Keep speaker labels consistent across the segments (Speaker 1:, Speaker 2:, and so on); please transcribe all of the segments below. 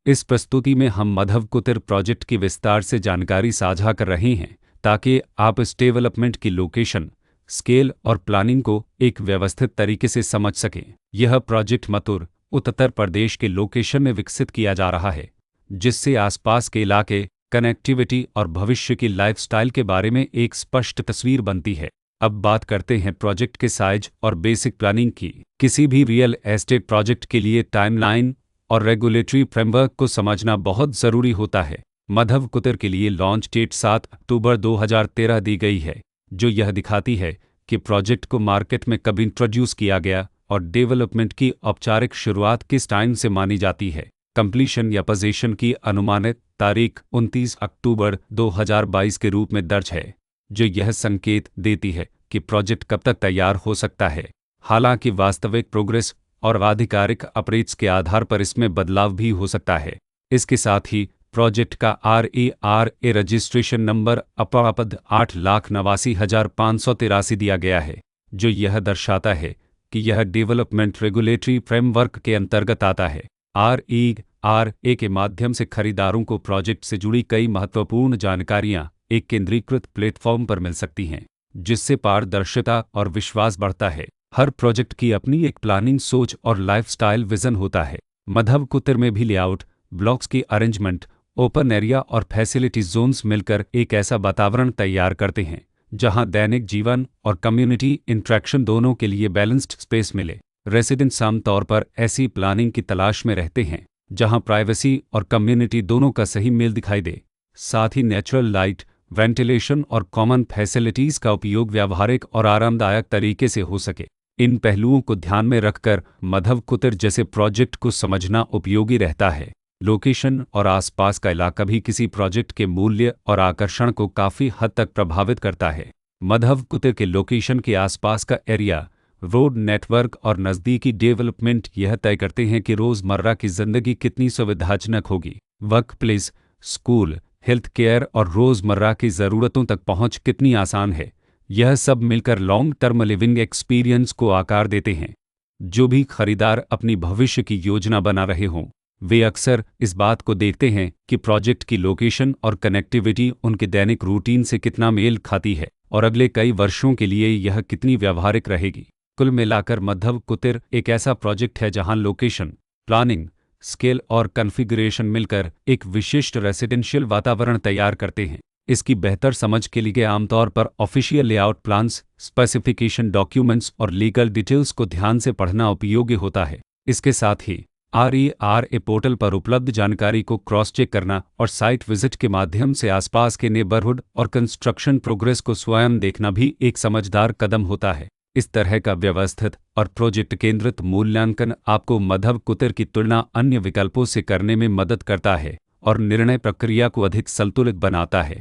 Speaker 1: इस प्रस्तुति में हम मधव कुतिर प्रोजेक्ट की विस्तार से जानकारी साझा कर रहे हैं ताकि आप इस डेवलपमेंट की लोकेशन, स्केल और प्लानिंग को एक व्यवस्थित तरीके से समझ सकें। यह प्रोजेक्ट मथुर, उत्तर प्रदेश के लोकेशन में विकसित किया जा रहा है, जिससे आसपास के इलाके, कनेक्टिविटी और भविष्य की लाइफस्टाइल के बारे में एक स्पष्ट तस्वीर बनती है। अब बात करते हैं प्रोजेक्ट के साइज और बेसिक प्लानिंग की। किसी भी रियल एस्टेट प्रोजेक्ट के लिए टाइमलाइन और रेगुलेटरी फ्रेमवर्क को समझना बहुत ज़रूरी होता है। मधव कुतिर के लिए लॉन्च डेट 7 अक्टूबर 2013 दी गई है, जो यह दिखाती है कि प्रोजेक्ट को मार्केट में कब इंट्रोड्यूस किया गया और डेवलपमेंट की औपचारिक शुरुआत किस टाइम से मानी जाती है। कंप्लीशन या पोजीशन की अनुमानित तारीख 29 अक्टूबर 2022 के रूप में दर्ज है, जो यह संकेत देती है कि प्रोजेक्ट कब तक तैयार हो सकता है। हालांकि वास्तविक प्रोग्रेस और आधिकारिक अपडेट्स के आधार पर इसमें बदलाव भी हो सकता है। इसके साथ ही प्रोजेक्ट का RERA रजिस्ट्रेशन नंबर अपापद 8,89,583 दिया गया है, जो यह दर्शाता है कि यह डेवलपमेंट रेगुलेटरी फ्रेमवर्क के अंतर्गत आता है। RERA के माध्यम से खरीदारों को प्रोजेक्ट से जुड़ी कई महत्वपूर्ण जानकारियां एक केंद्रीकृत प्लेटफॉर्म पर मिल सकती हैं, जिससे पारदर्शिता और विश्वास बढ़ता है। हर प्रोजेक्ट की अपनी एक प्लानिंग सोच और लाइफस्टाइल विजन होता है। मधव कुतिर में भी लेआउट, ब्लॉक्स की अरेंजमेंट, ओपन एरिया और फैसिलिटी जोन्स मिलकर एक ऐसा वातावरण तैयार करते हैं जहां दैनिक जीवन और कम्युनिटी इंटरेक्शन दोनों के लिए बैलेंस्ड स्पेस मिले। रेसिडेंट्स आमतौर पर ऐसी प्लानिंग की तलाश में रहते हैं जहां प्राइवेसी और कम्युनिटी दोनों का सही मेल दिखाई दे। साथ ही नेचुरल लाइट, वेंटिलेशन और कॉमन फैसिलिटीज़ का उपयोग व्यावहारिक और आरामदायक तरीके से हो सके। इन पहलुओं को ध्यान में रखकर मधव कुतिर जैसे प्रोजेक्ट को समझना उपयोगी रहता है। लोकेशन और आसपास का इलाका भी किसी प्रोजेक्ट के मूल्य और आकर्षण को काफ़ी हद तक प्रभावित करता है। मधव कुतिर के लोकेशन के आसपास का एरिया, रोड नेटवर्क और नज़दीकी डेवलपमेंट यह तय करते हैं कि रोज़मर्रा की ज़िंदगी कितनी सुविधाजनक होगी। Work place, school, health care और रोज़मर्रा की ज़रूरतों तक पहुंच कितनी आसान है। यह सब मिलकर लॉन्ग टर्म लिविंग एक्सपीरियंस को आकार देते हैं। जो भी खरीदार अपनी भविष्य की योजना बना रहे हों, वे अक्सर इस बात को देखते हैं कि प्रोजेक्ट की लोकेशन और कनेक्टिविटी उनके दैनिक रूटीन से कितना मेल खाती है और अगले कई वर्षों के लिए यह कितनी व्यावहारिक रहेगी। कुल मिलाकर मधव कुतिर एक ऐसा प्रोजेक्ट है जहां लोकेशन, प्लानिंग, स्केल और कॉन्फ़िगरेशन मिलकर एक विशिष्ट रेसिडेंशियल वातावरण तैयार करते हैं। इसकी बेहतर समझ के लिए आमतौर पर official layout plans, specification documents और लीगल डिटेल्स को ध्यान से पढ़ना उपयोगी होता है। इसके साथ ही RERA पोर्टल पर उपलब्ध जानकारी को क्रॉस चेक करना और साइट विजिट के माध्यम से आसपास के नेबरहुड और कंस्ट्रक्शन प्रोग्रेस को स्वयं देखना भी एक समझदार कदम होता है। इस तरह का व्यवस्थित और प्रोजेक्ट केंद्रित मूल्यांकन आपको मधव कुतिर की तुलना अन्य विकल्पों से करने में मदद करता है और निर्णय प्रक्रिया को अधिक संतुलित बनाता है।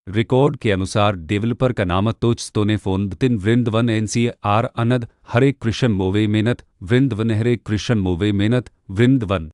Speaker 1: रिकॉर्ड के अनुसार डेवलपर का नाम तोचस्तोने फोनदिन वृंदवन NCR अनद हरे कृष्ण मोवे मेनत वृंदवन हरे कृष्ण मोवे मेनत वृंदवन।